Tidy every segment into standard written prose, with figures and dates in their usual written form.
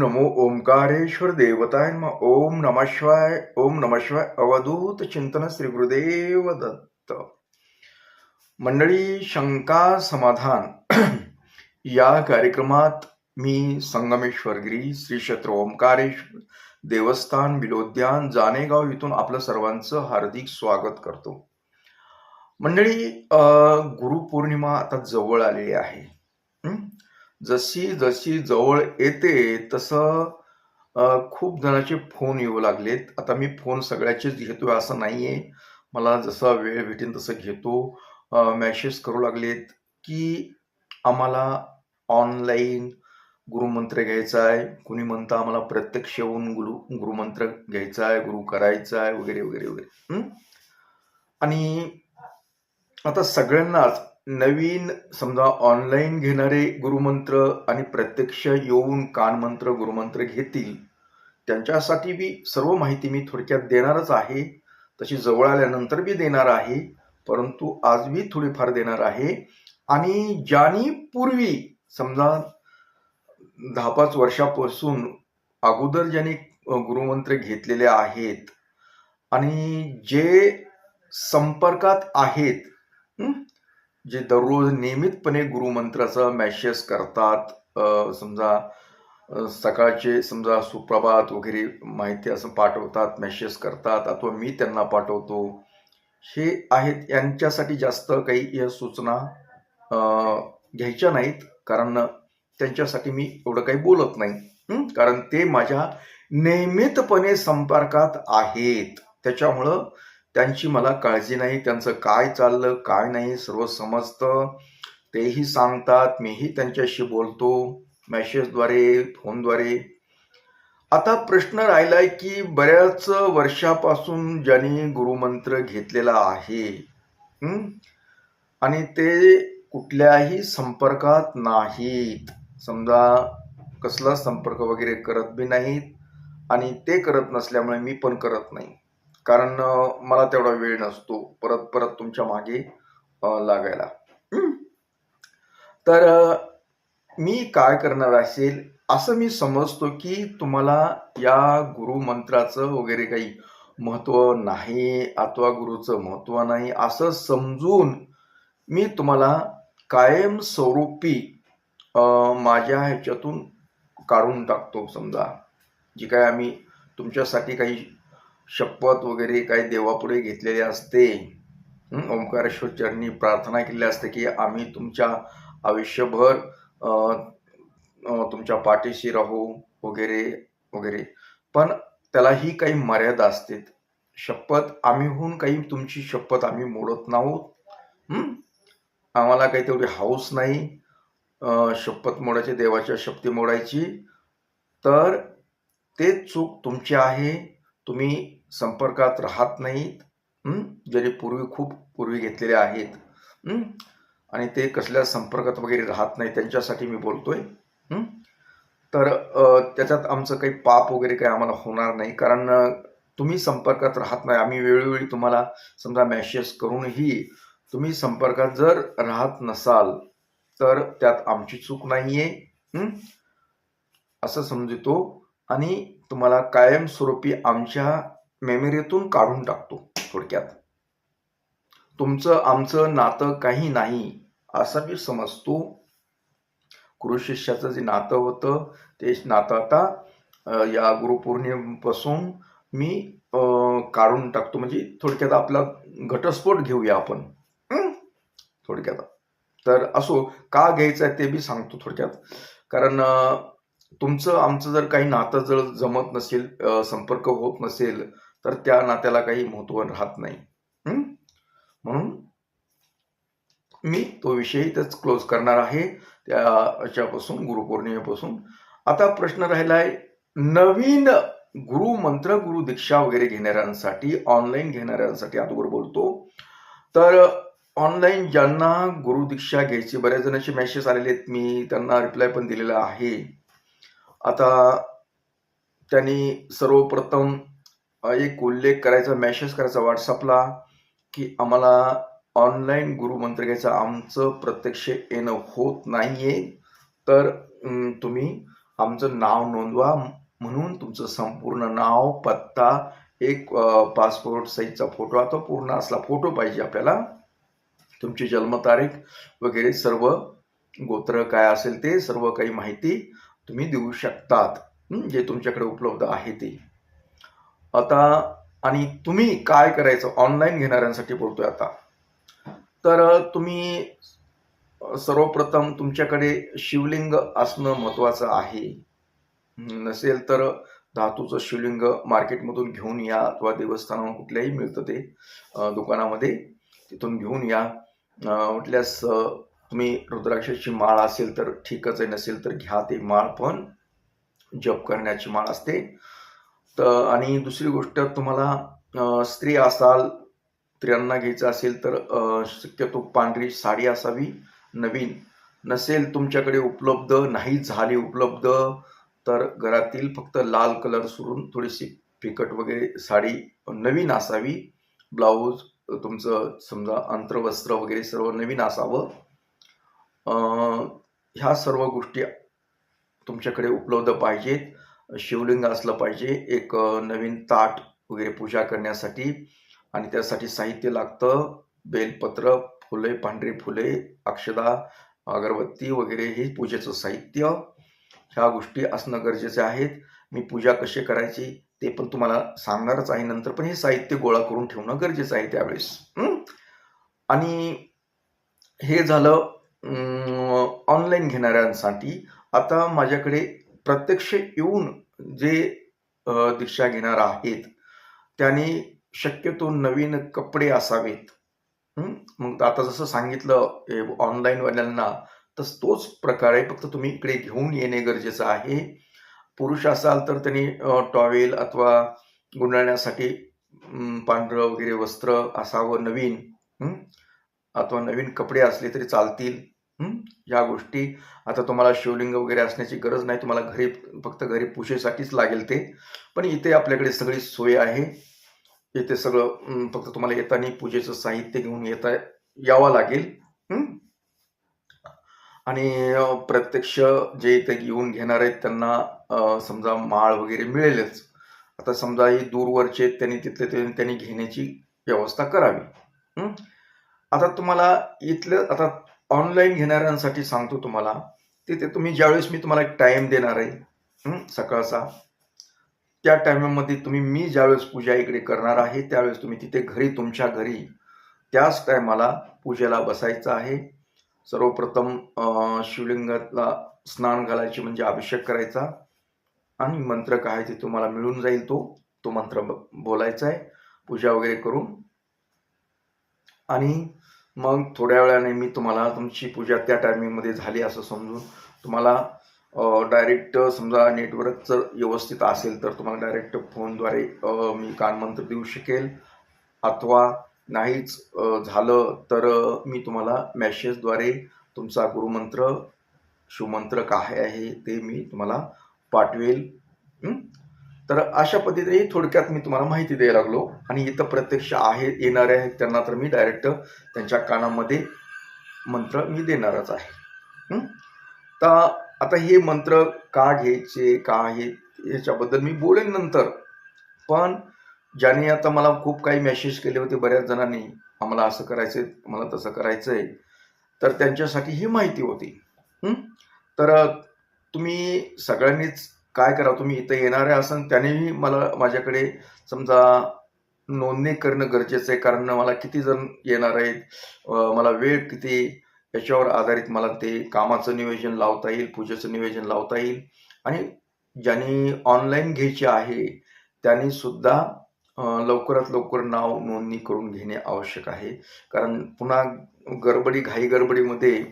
नमो ओंकारेश्वर देवताय नमः. ओम नमः शिवाय. ओम नमः शिवाय. अवधूत चिंतन श्री गुरुदेव दत्त. मंडळी, शंका समाधान या कार्यक्रमात मी संगमेश्वर गिरी श्री क्षेत्र ओंकारेश्वर देवस्थान बिलोद्यान जानेगाव इथून आपलं सर्वांचं हार्दिक स्वागत करतो. मंडळी, गुरुपौर्णिमा आता जवळ आलेली आहे. जशी जशी जवळ येते तसं खूप जणांचे फोन येऊ लागलेत. आता मी फोन सगळ्याचेच घेतोय असं नाहीये. मला जसा वेळ भेटेल तसं घेतो. मेसेज करू लागलेत की आम्हाला ऑनलाईन गुरुमंत्र घ्यायचा आहे. कुणी म्हणतं आम्हाला प्रत्यक्ष येऊन गुरुमंत्र घ्यायचा आहे, गुरु करायचा आहे, वगैरे वगैरे वगैरे. आणि आता सगळ्यांनाच नवीन समजा ऑनलाईन घेणारे गुरुमंत्र आणि प्रत्यक्ष येऊन कानमंत्र गुरुमंत्र घेतील त्यांच्यासाठी बी सर्व माहिती मी थोडक्यात देणारच आहे. तशी जवळ आल्यानंतर बी देणार आहे, परंतु आज बी थोडीफार देणार आहे. आणि ज्यांनी पूर्वी समजा 10-5 वर्षापासून अगोदर ज्यांनी गुरुमंत्र घेतलेले आहेत आणि जे संपर्कात आहेत, जे दररोज नियमितपणे गुरुमंत्राचा मेसेज करतात, समजा सकाळचे समजा सुप्रभात वगैरे माहिती असं पाठवतात, मेसेज करतात, अथवा मी त्यांना पाठवतो, हे आहेत. यांच्यासाठी जास्त काही या सूचना घ्यायच्या नाहीत, कारण त्यांच्यासाठी मी एवढं काही बोलत नाही, कारण ते माझ्या नियमितपणे संपर्कात आहेत. त्याच्यामुळं त्यांची मला काळजी नाही. त्यांचं काय चाललं काय नाही सर्व समजतं. तेही सांगतात, मीही त्यांच्याशी बोलतो मेसेजद्वारे, फोनद्वारे. आता प्रश्न राहिलाय की बऱ्याच वर्षापासून ज्यांनी गुरुमंत्र घेतलेला आहे आणि ते कुठल्याही संपर्कात नाहीत, समजा कसला संपर्क वगैरे करत बी नाहीत, आणि ते करत नसल्यामुळे मी पण करत नाही, कारण मला तेवढा वेळ नसतो परत परत तुमच्या मागे लागायला. तर मी काय करणार असेल असं मी समजतो की तुम्हाला या गुरुमंत्राचं वगैरे काही महत्व नाही, अथवा गुरुचं महत्व नाही असं समजून मी तुम्हाला कायमस्वरूपी माझ्या ह्याच्यातून काढून टाकतो. समजा जी काय आम्ही तुमच्यासाठी काही शपथ वगैरे काही देवापुढे घेतलेले असते, ओंकारेश्वर चरणी प्रार्थना केलेली असते की आम्ही तुमच्या आयुष्यभर तुमच्या पाठीशी राहू वगैरे वगैरे, पण त्यालाही काही मर्यादा असते. शपथ आम्ही होऊन काही तुमची शपथ आम्ही मोडत नाहोत. आम्हाला काही तेवढी हौस नाही शपथ मोडायची, देवाच्या शपथी मोडायची. तर ते चूक तुमची आहे. तुम्ही संपर्कात राहत नाहीत, ज्यांनी खूप पूर्वी घेतलेले आहेत, आणि ते कसल्या संपर्कात वगैरे राहत नाही त्यांच्यासाठी मी बोलतोय. तर त्याच्यात आमचं काही पाप वगैरे काही आम्हाला होणार नाही, कारण तुम्ही संपर्कात राहत नाही. आम्ही वेळोवेळी तुम्हाला समजा मेसेज करूनही तुम्ही संपर्कात जर राहत नसाल तर त्यात आमची चूक नाहीये असं समजतो, आणि तुम्हाला कायमस्वरूपी आमच्या मेमरीतून काढून टाकतो. थोडक्यात तुमचं आमचं नातं काही नाही असं मी समजतो. गुरु शिष्याचं जे नातं होतं ते नातं आता या गुरुपौर्णिमेपासून मी काढून टाकतो. म्हणजे थोडक्यात आपला घटस्फोट घेऊया आपण थोडक्यात. तर असो, का घ्यायचं आहे ते बी सांगतो थोडक्यात. कारण तुमचं आमचं जर काही नातं जर जमत नसेल, संपर्क होत नसेल, तर त्या नात्याला काही महत्व राहत नाही. म्हणून मी तो विषय इथंच क्लोज करणार आहे त्याच्यापासून, गुरुपौर्णिमेपासून. आता प्रश्न राहिलाय नवीन गुरुमंत्र गुरु दीक्षा वगैरे घेणाऱ्यांसाठी, ऑनलाईन घेणाऱ्यांसाठी अगोदर बोलतो. तर ऑनलाईन ज्यांना गुरु दीक्षा घ्यायची, बऱ्याच जणांचे मेसेज आलेले आहेत, मी त्यांना रिप्लाय पण दिलेला आहे. आता त्यांनी सर्वप्रथम एक उल्लेख करायचा, मेसेज करायचा व्हॉट्सअपला की आम्हाला ऑनलाईन गुरुमंत्र घ्यायचा, आमचं प्रत्यक्ष येणं होत नाहीये, तर तुम्ही आमचं नाव नोंदवा म्हणून तुमचं संपूर्ण नाव, पत्ता, एक पासपोर्ट साईजचा फोटो, आता पूर्ण असला फोटो पाहिजे आपल्याला, तुमची जन्मतारीख वगैरे सर्व, गोत्र काय असेल ते सर्व काही माहिती तुम्ही देऊ शकतात, जे तुमच्याकडे उपलब्ध आहे ते. आता आणि तुम्ही काय करायचं, ऑनलाईन घेणाऱ्यांसाठी बोलतोय आता. तर तुम्ही सर्वप्रथम तुमच्याकडे शिवलिंग असणं महत्वाचं आहे. नसेल तर धातूचं शिवलिंग मार्केटमधून घेऊन या, अथवा देवस्थानावर कुठल्याही मिळतं ते दुकानामध्ये, तिथून घेऊन या. म्हटल्यास तुम्ही रुद्राक्षाची माळ असेल तर ठीकच आहे, नसेल तर घ्या ते माळ, पण जप करण्याची माळ असते. तर आणि दुसरी गोष्ट, तुम्हाला स्त्री असाल, स्त्रियांना घ्यायचं असेल तर शक्यतो पांढरी साडी असावी नवीन. नसेल तुमच्याकडे उपलब्ध, नाही झाली उपलब्ध, तर घरातील फक्त लाल कलर सोडून थोडीशी फिकट वगैरे साडी नवीन असावी. ब्लाऊज तुमचं समजा अंतर्वस्त्र वगैरे सर्व नवीन असावं. ह्या सर्व गोष्टी तुमच्याकडे उपलब्ध पाहिजेत. शिवलिंग असलं पाहिजे, एक नवीन ताट वगैरे पूजा करण्यासाठी, आणि त्यासाठी साहित्य लागतं. बेलपत्र, फुले, पांढरी फुले, अक्षदा, अगरबत्ती वगैरे हे पूजेचं साहित्य. ह्या गोष्टी असणं गरजेचे आहेत. मी पूजा कशी करायची ते पण तुम्हाला सांगणारच आहे नंतर, पण हे साहित्य गोळा करून ठेवणं गरजेचं आहे त्यावेळेस. आणि हे झालं ऑनलाईन घेणाऱ्यांसाठी. आता माझ्याकडे प्रत्यक्ष येऊन जे दीक्षा घेणार आहेत त्यांनी शक्यतो नवीन कपडे असावेत. मग आता जसं सांगितलं ऑनलाईन वाल्यांना, तर तोच प्रकार आहे, फक्त तुम्ही इकडे घेऊन येणे गरजेचं आहे. पुरुष असाल तर त्यांनी टॉवेल अथवा गुंडाळण्यासाठी पांढरं वगैरे वस्त्र असावं नवीन, अथवा नवीन कपडे असले तरी चालतील. या गोष्टी. आता तुम्हाला शिवलिंग वगैरे असण्याची गरज नाही, तुम्हाला घरी फक्त घरी पूजेसाठीच लागेल ते, पण इथे आपल्याकडे सगळी सोय आहे. इथे सगळं फक्त तुम्हाला येताना पूजेचं साहित्य घेऊन यावं लागेल. आणि प्रत्यक्ष जे इथे येऊन घेणार आहेत त्यांना समजा माळ वगैरे मिळेलच. आता समजा हे दूरवरचे, त्यांनी तिथले त्यांनी घेण्याची व्यवस्था करावी. आता तुम्हाला इथलं, आता ऑनलाईन घेणाऱ्यांसाठी सांगतो तुम्हाला, तिथे तुम्ही ज्यावेळेस मी तुम्हाला एक टाइम देणार आहे सकाळचा, त्या टायमामध्ये तुम्ही, मी ज्यावेळेस पूजा इकडे करणार आहे त्यावेळेस तुम्ही तिथे घरी, तुमच्या घरी त्याच टायमाला पूजेला बसायचं आहे. सर्वप्रथम शिवलिंगाला स्नान घालायचे, म्हणजे अभिषेक करायचा, आणि मंत्र काय ते तुम्हाला मिळून जाईल, तो मंत्र बोलायचा आहे पूजा वगैरे करून. आणि मग थोड्या वेळाने मी तुम्हाला, तुमची पूजा त्या टायमिंगमध्ये झाली असं समजून, तुम्हाला डायरेक्ट समजा नेटवर्क जर व्यवस्थित असेल तर तुम्हाला डायरेक्ट फोनद्वारे मी कानमंत्र देऊ शकेल, अथवा नाहीच झालं तर मी तुम्हाला मेसेजद्वारे तुमचा गुरुमंत्र, शिवमंत्र काय आहे ते मी तुम्हाला पाठवेल. तर अशा पद्धतीने थोडक्यात मी तुम्हाला माहिती द्यायला लागलो. आणि इथं प्रत्यक्ष येणारे आहेत त्यांना तर मी डायरेक्ट त्यांच्या कानामध्ये मंत्र मी देणारच आहे. तर आता हे मंत्र का घ्यायचे, का आहे याच्याबद्दल मी बोलेन नंतर. पण ज्याने आता मला खूप काही मेसेज केले होते बऱ्याच जणांनी, आम्हाला असं करायचंय, मला तसं करायचंय, तर त्यांच्यासाठी ही माहिती होती. तर तुम्ही सगळ्यांनीच काय करा, तुम्ही इथं येणारे असाल त्यानेही मला माझ्याकडे समजा नोंदणी करणं गरजेचं आहे, कारण मला किती जण येणार आहेत, मला वेळ किती, याच्यावर आधारित मला ते कामाचं नियोजन लावता येईल, पूजेचं नियोजन लावता येईल. आणि ज्यांनी ऑनलाईन घ्यायचे आहे त्यांनी सुद्धा लवकरात लवकर नाव नोंदणी करून घेणे आवश्यक आहे. कारण पुन्हा घाई गडबडीमध्ये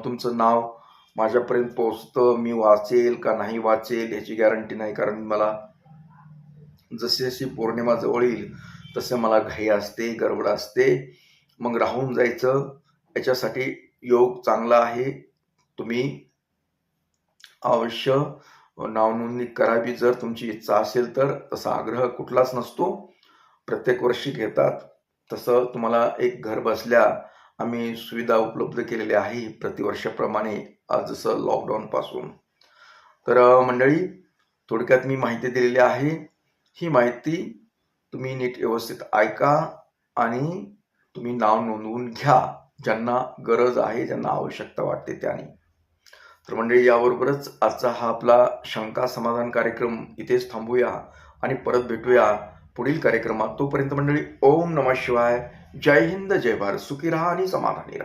तुमचं नाव माझ्यापर्यंत पोहोचतं, मी वाचेल का नाही वाचेल याची गॅरंटी नाही, कारण मला जशी पौर्णिमा जवळ येईल तसं मला घाई असते, गडबड असते, मग राहून जायचं. याच्यासाठी योग चांगला आहे, तुम्ही अवश्य नाव नोंदणी करावी जर तुमची इच्छा असेल तर. तसा आग्रह कुठलाच नसतो, प्रत्येक वर्षी घेतात. तसं तुम्हाला एक घर बसल्या आम्ही सुविधा उपलब्ध केलेल्या आहे प्रतिवर्षाप्रमाणे, आज जसं लॉकडाऊन पासून. तर मंडळी, थोडक्यात मी माहिती दिलेली आहे. ही माहिती तुम्ही नीट व्यवस्थित ऐका आणि तुम्ही नाव नोंदवून घ्या, ज्यांना गरज आहे, ज्यांना आवश्यकता वाटते त्यांनी. तर मंडळी, याबरोबरच आजचा हा आपला शंका समाधान कार्यक्रम इथेच थांबूया आणि परत भेटूया पुढील कार्यक्रमात. तोपर्यंत मंडळी, ओम नमः शिवाय. जय हिंद, जय भारत. सुखी राहा आणि समाधानी राहा.